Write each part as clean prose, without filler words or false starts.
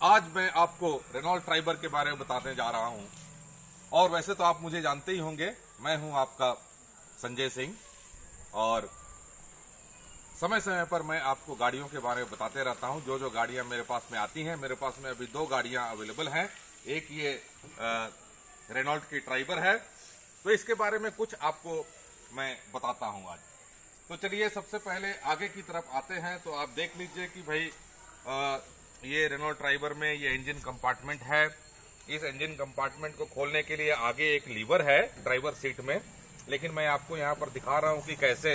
आज मैं आपको रेनॉल्ट ट्राइबर के बारे में बताने जा रहा हूं। और वैसे तो आप मुझे जानते ही होंगे, मैं हूं आपका संजय सिंह और समय समय पर मैं आपको गाड़ियों के बारे में बताते रहता हूं। जो जो गाड़ियां मेरे पास में आती हैं, मेरे पास में अभी 2 गाड़ियां अवेलेबल हैं। एक ये रेनॉल्ट की ट्राइबर है, तो इसके बारे में कुछ आपको मैं बताता हूं आज। तो चलिए सबसे पहले आगे की तरफ आते हैं। तो आप देख लीजिए कि भाई ये रेनॉल्ट ट्राइबर में ये इंजन कंपार्टमेंट है। इस इंजन कंपार्टमेंट को खोलने के लिए आगे एक लीवर है ड्राइवर सीट में, लेकिन मैं आपको यहाँ पर दिखा रहा हूँ कि कैसे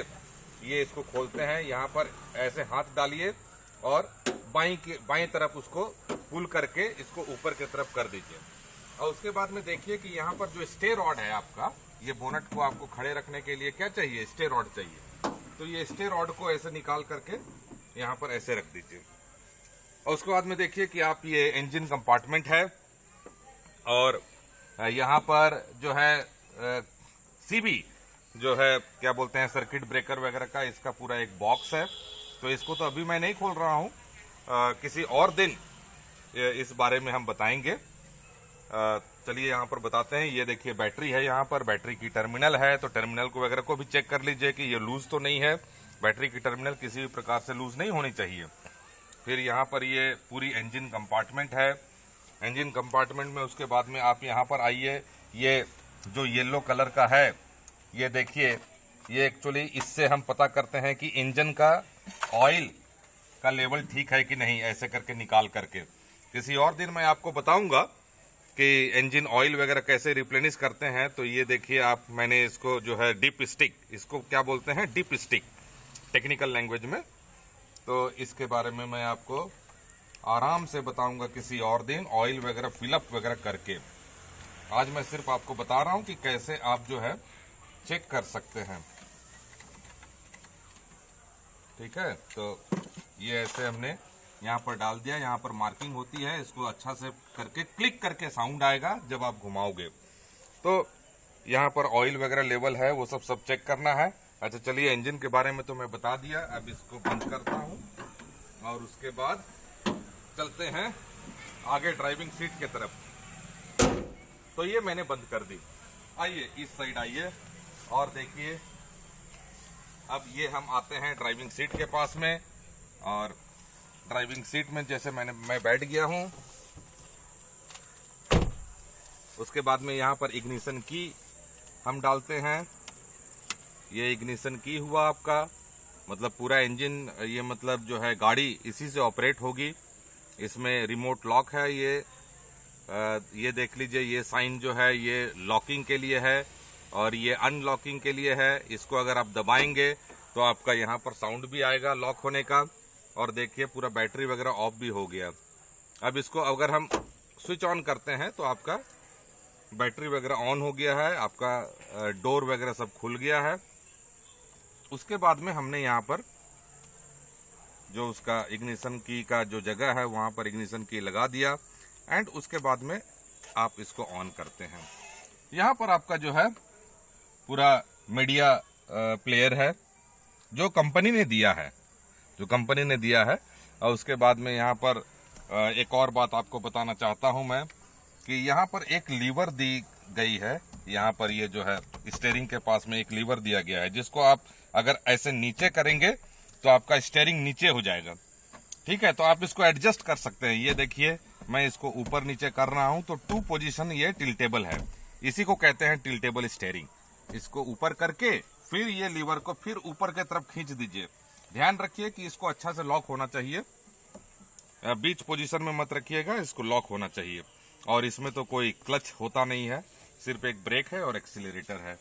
ये इसको खोलते हैं। यहाँ पर ऐसे हाथ डालिए और बाईं तरफ उसको पुल करके इसको ऊपर की तरफ कर दीजिए। और उसके बाद में देखिए कि यहाँ पर जो स्टे रॉड है आपका, ये बोनट को आपको खड़े रखने के लिए क्या चाहिए, स्टे रॉड चाहिए। तो ये स्टे रॉड को ऐसे निकाल करके यहाँ पर ऐसे रख दीजिए। और उसके बाद में देखिए कि आप ये इंजन कंपार्टमेंट है और यहाँ पर जो है सीबी जो है क्या बोलते हैं सर्किट ब्रेकर वगैरह का, इसका पूरा एक बॉक्स है। तो इसको तो अभी मैं नहीं खोल रहा हूँ, किसी और दिन इस बारे में हम बताएंगे। चलिए यहाँ पर बताते हैं। ये देखिए बैटरी है, यहाँ पर बैटरी की टर्मिनल है, तो टर्मिनल को वगैरह को भी चेक कर लीजिए कि ये लूज तो नहीं है। बैटरी की टर्मिनल किसी भी प्रकार से लूज नहीं होनी चाहिए। फिर यहाँ पर ये पूरी इंजन कंपार्टमेंट है। इंजन कंपार्टमेंट में उसके बाद में आप यहाँ पर आइए, ये जो येलो कलर का है, ये देखिए, ये एक्चुअली इससे हम पता करते हैं कि इंजन का ऑयल का लेवल ठीक है कि नहीं, ऐसे करके निकाल करके। किसी और दिन मैं आपको बताऊंगा कि इंजन ऑयल वगैरह कैसे रिप्लेनिश करते हैं। तो ये देखिए आप, मैंने इसको जो है डिप स्टिक, इसको क्या बोलते हैं, डिप स्टिक टेक्निकल लैंग्वेज में। तो इसके बारे में मैं आपको आराम से बताऊंगा किसी और दिन, ऑयल वगैरह फिलअप वगैरह करके। आज मैं सिर्फ आपको बता रहा हूं कि कैसे आप जो है चेक कर सकते हैं। ठीक है, तो ये ऐसे हमने यहाँ पर डाल दिया। यहाँ पर मार्किंग होती है, इसको अच्छा से करके क्लिक करके साउंड आएगा जब आप घुमाओगे। तो यहाँ पर ऑयल वगैरह लेवल है, वो सब चेक करना है। अच्छा चलिए, इंजन के बारे में तो मैं बता दिया, अब इसको बंद करता हूँ और उसके बाद चलते हैं आगे ड्राइविंग सीट की तरफ। तो ये मैंने बंद कर दी। आइए इस साइड आइए और देखिए, अब ये हम आते हैं ड्राइविंग सीट के पास में। और ड्राइविंग सीट में जैसे मैं बैठ गया हूं, उसके बाद में यहाँ पर इग्निशन की हम डालते हैं। ये इग्निशन की हुआ आपका, मतलब पूरा इंजन, ये मतलब जो है गाड़ी इसी से ऑपरेट होगी। इसमें रिमोट लॉक है। ये देख लीजिए, ये साइन जो है ये लॉकिंग के लिए है और ये अनलॉकिंग के लिए है। इसको अगर आप दबाएंगे तो आपका यहाँ पर साउंड भी आएगा लॉक होने का। और देखिए पूरा बैटरी वगैरह ऑफ भी हो गया। अब इसको अगर हम स्विच ऑन करते हैं तो आपका बैटरी वगैरह ऑन हो गया है, आपका डोर वगैरह सब खुल गया है। उसके बाद में हमने यहाँ पर जो उसका इग्निशन की का जो जगह है, वहाँ पर इग्निशन की लगा दिया। एंड उसके बाद में आप इसको ऑन करते हैं। यहाँ पर आपका जो है पूरा मीडिया प्लेयर है जो कंपनी ने दिया है, और उसके बाद में यहाँ पर एक और बात आपको बताना चाहता हूँ मैं कि यहाँ पर एक लीवर दी गई है। यहाँ पर ये जो है स्टीयरिंग के पास में एक लीवर दिया गया है, जिसको आप अगर ऐसे नीचे करेंगे तो आपका स्टीयरिंग नीचे हो जाएगा। ठीक है, तो आप इसको एडजस्ट कर सकते हैं। ये देखिए, मैं इसको ऊपर नीचे कर रहा हूं तो 2 पोजीशन ये टिल्टेबल है। इसी को कहते हैं टिल्टेबल स्टीयरिंग। इसको ऊपर करके फिर ये लीवर को फिर ऊपर की तरफ खींच दीजिए। ध्यान रखिए कि इसको अच्छा से लॉक होना चाहिए, बीच पोजीशन में मत रखिएगा, इसको लॉक होना चाहिए। और इसमें तो कोई क्लच होता नहीं है, सिर्फ एक ब्रेक है और एक्सीलरेटर है।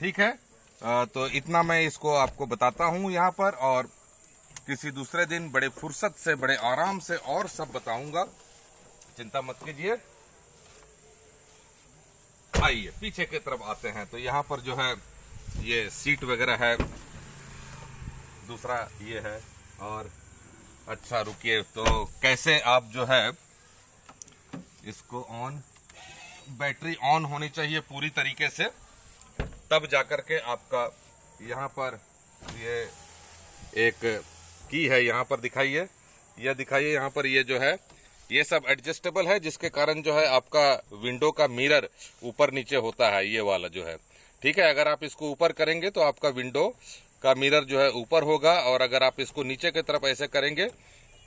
ठीक है, तो इतना मैं इसको आपको बताता हूं यहाँ पर, और किसी दूसरे दिन बड़े फुर्सत से, बड़े आराम से और सब बताऊंगा, चिंता मत कीजिए। आइए पीछे की तरफ आते हैं। तो यहाँ पर जो है ये सीट वगैरह है, दूसरा ये है। और अच्छा रुकिए, तो कैसे आप जो है इसको ऑन, बैटरी ऑन होनी चाहिए पूरी तरीके से, तब जाकर के आपका यहाँ पर ये एक की है, यहाँ पर दिखाइए, यह दिखाइए यहाँ पर ये जो है ये सब एडजस्टेबल है, जिसके कारण जो है आपका विंडो का मिरर ऊपर नीचे होता है, ये वाला जो है। ठीक है, अगर आप इसको ऊपर करेंगे तो आपका विंडो का मिरर जो है ऊपर होगा, और अगर आप इसको नीचे की तरफ ऐसे करेंगे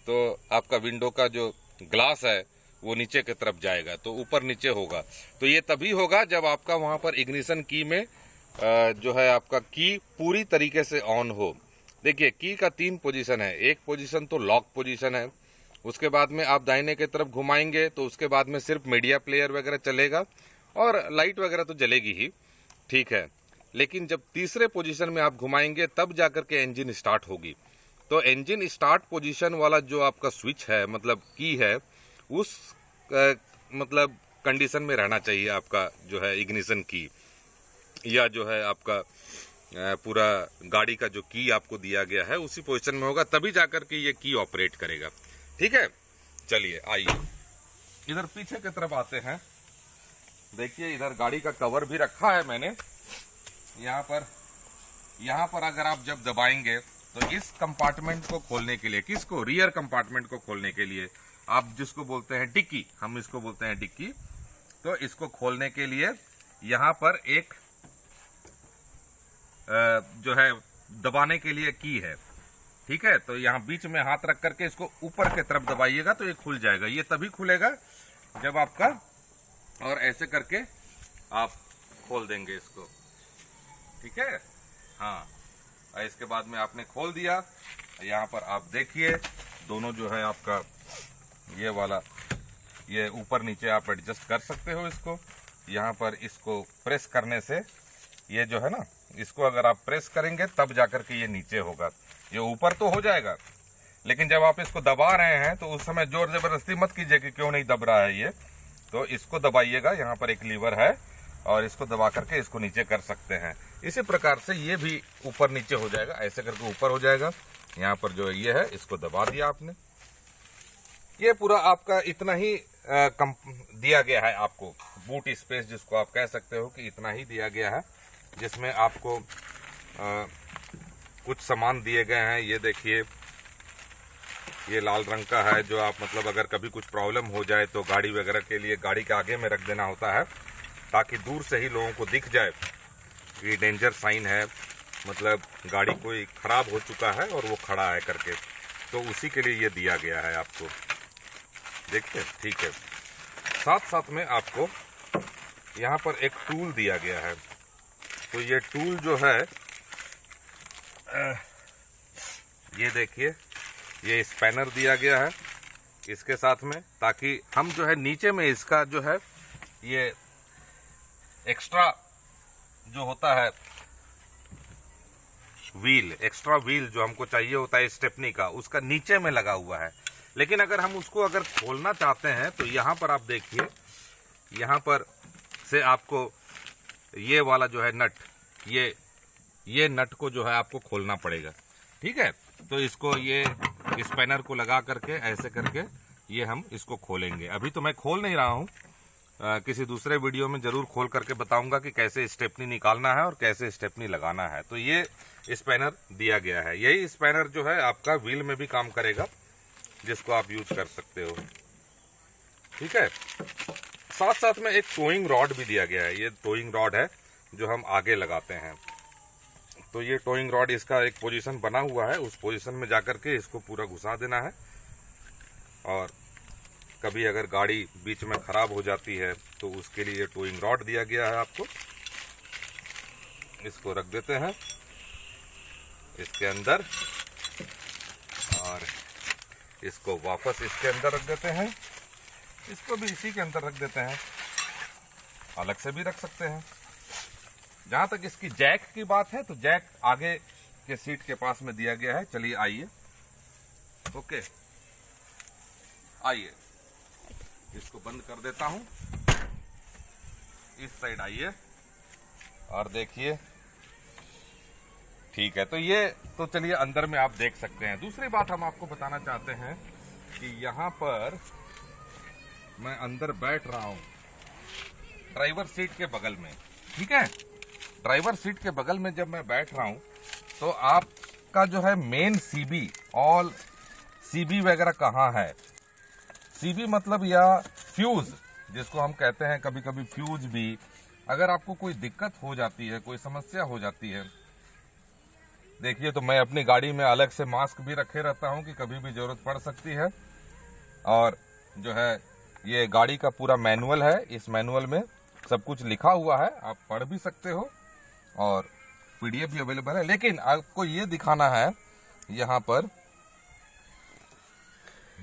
तो आपका विंडो का जो ग्लास है वो नीचे की तरफ जाएगा, तो ऊपर नीचे होगा। तो ये तभी होगा जब आपका वहां पर इग्निशन की में जो है आपका की पूरी तरीके से ऑन हो। देखिए, की का 3 पोजीशन है। एक पोजीशन तो लॉक पोजीशन है, उसके बाद में आप दाहिने की तरफ घुमाएंगे तो उसके बाद में सिर्फ मीडिया प्लेयर वगैरह चलेगा और लाइट वगैरह तो जलेगी ही, ठीक है। लेकिन जब तीसरे पोजीशन में आप घुमाएंगे तब जाकर के इंजन स्टार्ट होगी। तो इंजन स्टार्ट पोजीशन वाला जो आपका स्विच है, मतलब की है, उस मतलब कंडीशन में रहना चाहिए आपका जो है इग्निशन की, या जो है आपका पूरा गाड़ी का जो की आपको दिया गया है उसी पोजीशन में होगा, तभी जाकर के ये की ऑपरेट करेगा। ठीक है, चलिए आइए इधर पीछे की तरफ आते हैं। देखिए, इधर गाड़ी का कवर भी रखा है मैंने। यहाँ पर अगर आप जब दबाएंगे तो इस कंपार्टमेंट को खोलने के लिए, किसको, रियर कंपार्टमेंट को खोलने के लिए, आप जिसको बोलते हैं डिक्की, हम इसको बोलते हैं डिक्की, तो इसको खोलने के लिए यहाँ पर एक जो है दबाने के लिए की है। ठीक है, तो यहाँ बीच में हाथ रख करके इसको ऊपर की तरफ दबाइएगा तो ये खुल जाएगा। ये तभी खुलेगा जब आपका, और ऐसे करके आप खोल देंगे इसको। ठीक है, हाँ, इसके बाद में आपने खोल दिया। यहाँ पर आप देखिए दोनों जो है आपका ये वाला, ये ऊपर नीचे आप एडजस्ट कर सकते हो इसको। यहाँ पर इसको प्रेस करने से ये जो है ना, इसको अगर आप प्रेस करेंगे तब जाकर के ये नीचे होगा। ये ऊपर तो हो जाएगा, लेकिन जब आप इसको दबा रहे हैं तो उस समय जोर जबरदस्ती मत कीजिए कि क्यों नहीं दब रहा है ये, तो इसको दबाइएगा। यहाँ पर एक लीवर है और इसको दबा करके इसको नीचे कर सकते हैं। इसी प्रकार से ये भी ऊपर नीचे हो जाएगा, ऐसे करके ऊपर हो जाएगा। यहाँ पर जो ये है इसको दबा दिया आपने। ये पूरा आपका इतना ही दिया गया है आपको, बूट स्पेस जिसको आप कह सकते हो कि इतना ही दिया गया है, जिसमें आपको कुछ सामान दिए गए हैं। ये देखिए, ये लाल रंग का है, जो आप मतलब अगर कभी कुछ प्रॉब्लम हो जाए तो गाड़ी वगैरह के लिए गाड़ी के आगे में रख देना होता है, ताकि दूर से ही लोगों को दिख जाए कि डेंजर साइन है, मतलब गाड़ी कोई खराब हो चुका है और वो खड़ा है करके, तो उसी के लिए ये दिया गया है आपको। देखते, ठीक है। साथ साथ में आपको यहाँ पर एक टूल दिया गया है। तो ये टूल जो है, ये देखिए, ये स्पैनर दिया गया है इसके साथ में, ताकि हम जो है नीचे में इसका जो है ये एक्स्ट्रा जो होता है व्हील, एक्स्ट्रा व्हील जो हमको चाहिए होता है स्टेपनी का, उसका नीचे में लगा हुआ है। लेकिन अगर हम उसको अगर खोलना चाहते हैं तो यहाँ पर आप देखिए, यहाँ पर से आपको ये वाला जो है नट, ये नट को जो है आपको खोलना पड़ेगा। ठीक है, तो इसको ये स्पैनर को लगा करके ऐसे करके ये हम इसको खोलेंगे। अभी तो मैं खोल नहीं रहा हूँ, किसी दूसरे वीडियो में जरूर खोल करके बताऊंगा कि कैसे स्टेपनी निकालना है और कैसे स्टेपनी लगाना है। तो ये स्पैनर दिया गया है। यही स्पैनर जो है आपका व्हील में भी काम करेगा, जिसको आप यूज कर सकते हो। ठीक है, साथ साथ में एक टोइंग रॉड भी दिया गया है। ये टोइंग रॉड है जो हम आगे लगाते हैं। तो ये टोइंग रॉड, इसका एक पोजीशन बना हुआ है, उस पोजीशन में जाकर के इसको पूरा घुसा देना है। और कभी अगर गाड़ी बीच में खराब हो जाती है तो उसके लिए टोइंग रॉड दिया गया है आपको। इसको रख देते हैं इसके अंदर और इसको वापस इसके अंदर रख देते हैं। इसको भी इसी के अंदर रख देते हैं, अलग से भी रख सकते हैं। जहां तक इसकी जैक की बात है तो जैक आगे के सीट के पास में दिया गया है। चलिए आइए, ओके, आइए, इसको बंद कर देता हूं। इस साइड आइए और देखिए, ठीक है। तो ये तो चलिए अंदर में आप देख सकते हैं। दूसरी बात हम आपको बताना चाहते हैं कि यहां पर मैं अंदर बैठ रहा हूं ड्राइवर सीट के बगल में। ठीक है, ड्राइवर सीट के बगल में जब मैं बैठ रहा हूं तो आपका जो है मेन सीबी, ऑल सीबी वगैरह कहाँ है, सीबी मतलब या फ्यूज जिसको हम कहते हैं, कभी कभी फ्यूज भी, अगर आपको कोई दिक्कत हो जाती है, कोई समस्या हो जाती है, देखिए तो मैं अपनी गाड़ी में अलग से मास्क भी रखे रहता हूं कि कभी भी जरूरत पड़ सकती है। और जो है ये गाड़ी का पूरा मैनुअल है, इस मैनुअल में सब कुछ लिखा हुआ है, आप पढ़ भी सकते हो और पीडीएफ भी अवेलेबल है। लेकिन आपको ये दिखाना है, यहाँ पर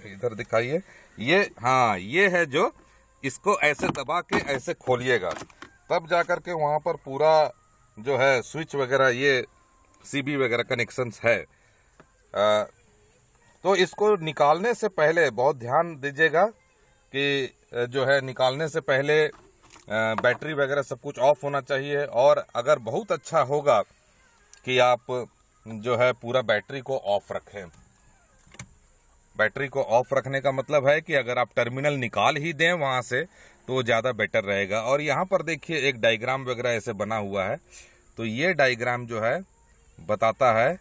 इधर दिखाइए, ये हाँ ये है जो इसको ऐसे दबा के ऐसे खोलिएगा, तब जाकर के वहां पर पूरा जो है स्विच वगैरह, ये सीबी वगैरह कनेक्शंस है। तो इसको निकालने से पहले बहुत ध्यान दीजिएगा कि जो है निकालने से पहले बैटरी वगैरह सब कुछ ऑफ होना चाहिए। और अगर बहुत अच्छा होगा कि आप जो है पूरा बैटरी को ऑफ रखें। बैटरी को ऑफ रखने का मतलब है कि अगर आप टर्मिनल निकाल ही दें वहां से तो ज़्यादा बेटर रहेगा। और यहाँ पर देखिए एक डायग्राम वगैरह ऐसे बना हुआ है, तो ये डायग्राम जो है बताता है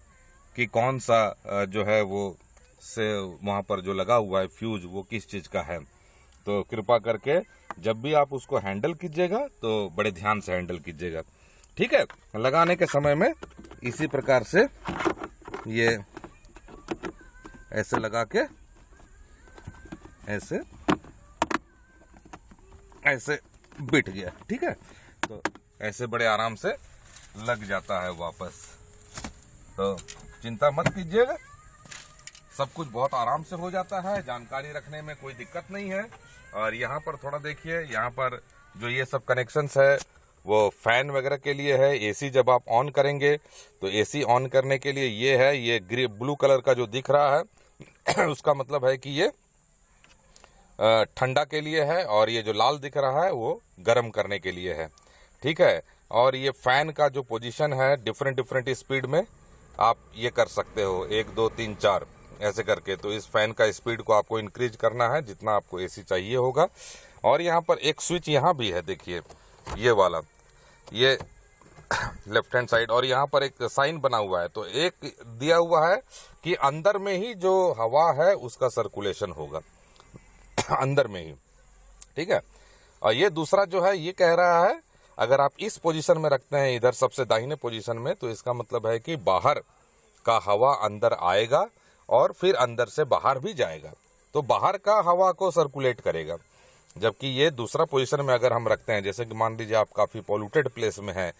कि कौन सा जो है वो से वहाँ पर जो लगा हुआ है फ्यूज वो किस चीज़ का है। तो कृपा करके जब भी आप उसको हैंडल कीजिएगा तो बड़े ध्यान से हैंडल कीजिएगा, ठीक है। लगाने के समय में इसी प्रकार से ये ऐसे लगा के ऐसे ऐसे बिठ गया, ठीक है। तो ऐसे बड़े आराम से लग जाता है वापस, तो चिंता मत कीजिएगा, सब कुछ बहुत आराम से हो जाता है, जानकारी रखने में कोई दिक्कत नहीं है। और यहाँ पर थोड़ा देखिए, यहाँ पर जो ये सब कनेक्शंस है वो फैन वगैरह के लिए है। एसी जब आप ऑन करेंगे तो एसी ऑन करने के लिए ये है, ये ब्लू कलर का जो दिख रहा है उसका मतलब है कि ये ठंडा के लिए है, और ये जो लाल दिख रहा है वो गर्म करने के लिए है, ठीक है। और ये फैन का जो पोजीशन है डिफरेंट स्पीड में आप ये कर सकते हो, 1 2 3 4 ऐसे करके। तो इस फैन का स्पीड को आपको इंक्रीज करना है जितना आपको एसी चाहिए होगा। और यहाँ पर एक स्विच यहाँ भी है, देखिए ये वाला, ये लेफ्ट हैंड साइड, और यहाँ पर एक साइन बना हुआ है। तो एक दिया हुआ है कि अंदर में ही जो हवा है उसका सर्कुलेशन होगा अंदर में ही, ठीक है। और ये दूसरा जो है ये कह रहा है अगर आप इस पोजीशन में रखते हैं, इधर सबसे दाहिने पोजीशन में, तो इसका मतलब है कि बाहर का हवा अंदर आएगा और फिर अंदर से बाहर भी जाएगा, तो बाहर का हवा को सर्कुलेट करेगा। जबकि ये दूसरा पोजीशन में अगर हम रखते हैं, जैसे कि मान लीजिए आप काफी पॉल्यूटेड प्लेस में हैं,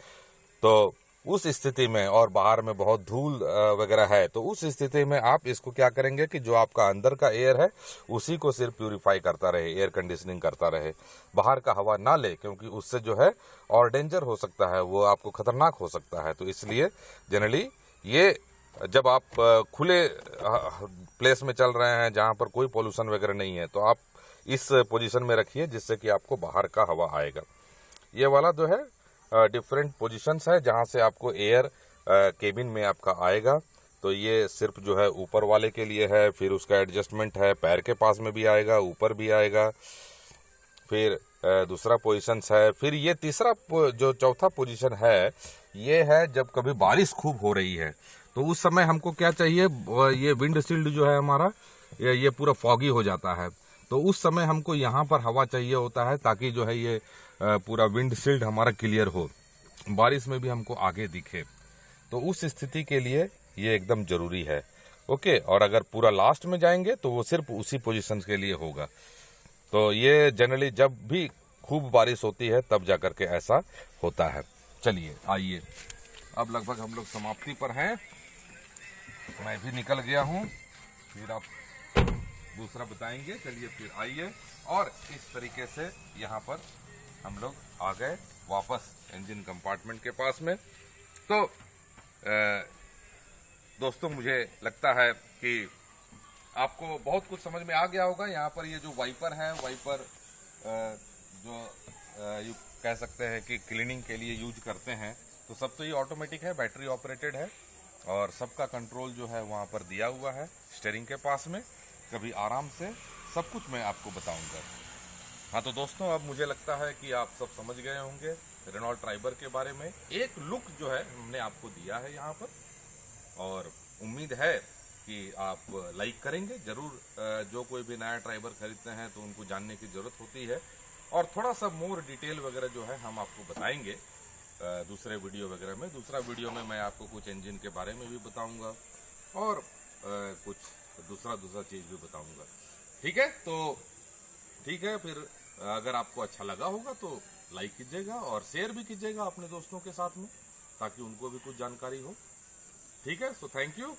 तो उस स्थिति में, और बाहर में बहुत धूल वगैरह है, तो उस स्थिति में आप इसको क्या करेंगे कि जो आपका अंदर का एयर है उसी को सिर्फ प्यूरिफाई करता रहे, एयर कंडीशनिंग करता रहे, बाहर का हवा ना ले, क्योंकि उससे जो है और डेंजर हो सकता है, वो आपको खतरनाक हो सकता है। तो इसलिए जनरली ये जब आप खुले प्लेस में चल रहे हैं जहां पर कोई पोल्यूशन वगैरह नहीं है, तो आप इस पोजीशन में रखिए जिससे कि आपको बाहर का हवा आएगा। ये वाला जो है डिफरेंट पोजीशंस है जहां से आपको एयर केबिन में आपका आएगा। तो ये सिर्फ जो है ऊपर वाले के लिए है, फिर उसका एडजस्टमेंट है, पैर के पास में भी आएगा, ऊपर भी आएगा, फिर दूसरा पोजीशंस है। फिर ये तीसरा जो चौथा पोजीशन है ये है जब कभी बारिश खूब हो रही है, तो उस समय हमको क्या चाहिए, ये विंड शील्ड जो है हमारा ये पूरा फॉगी हो जाता है, तो उस समय हमको यहाँ पर हवा चाहिए होता है ताकि जो है ये पूरा विंड शील्ड हमारा क्लियर हो, बारिश में भी हमको आगे दिखे। तो उस स्थिति के लिए ये एकदम जरूरी है, ओके। और अगर पूरा लास्ट में जाएंगे तो वो सिर्फ उसी पोजीशन के लिए होगा। तो ये जनरली जब भी खूब बारिश होती है तब जाकर के ऐसा होता है। चलिए आइए, अब लगभग हम लोग समाप्ति पर हैं, मैं भी निकल गया हूँ, फिर आप दूसरा बताएंगे। चलिए फिर आइए, और इस तरीके से यहाँ पर हम लोग आ गए वापस इंजन कंपार्टमेंट के पास में। तो दोस्तों मुझे लगता है कि आपको बहुत कुछ समझ में आ गया होगा। यहाँ पर ये जो वाइपर है, वाइपर जो कह सकते हैं कि क्लीनिंग के लिए यूज करते हैं, तो सब तो ये ऑटोमेटिक है, बैटरी ऑपरेटेड है, और सबका कंट्रोल जो है वहाँ पर दिया हुआ है स्टीयरिंग के पास में। कभी आराम से सब कुछ मैं आपको बताऊंगा। हाँ तो दोस्तों, अब मुझे लगता है कि आप सब समझ गए होंगे रेनॉल्ट ट्राइबर के बारे में। एक लुक जो है हमने आपको दिया है यहाँ पर, और उम्मीद है कि आप लाइक करेंगे जरूर। जो कोई भी नया ट्राइबर खरीदते हैं तो उनको जानने की जरूरत होती है, और थोड़ा सा मोर डिटेल वगैरह जो है हम आपको बताएंगे दूसरे वीडियो वगैरह में। दूसरा वीडियो में मैं आपको कुछ इंजन के बारे में भी बताऊंगा और कुछ दूसरा चीज भी बताऊंगा। ठीक है, तो ठीक है, फिर अगर आपको अच्छा लगा होगा तो लाइक कीजिएगा और शेयर भी कीजिएगा अपने दोस्तों के साथ में, ताकि उनको भी कुछ जानकारी हो। ठीक है, सो थैंक यू।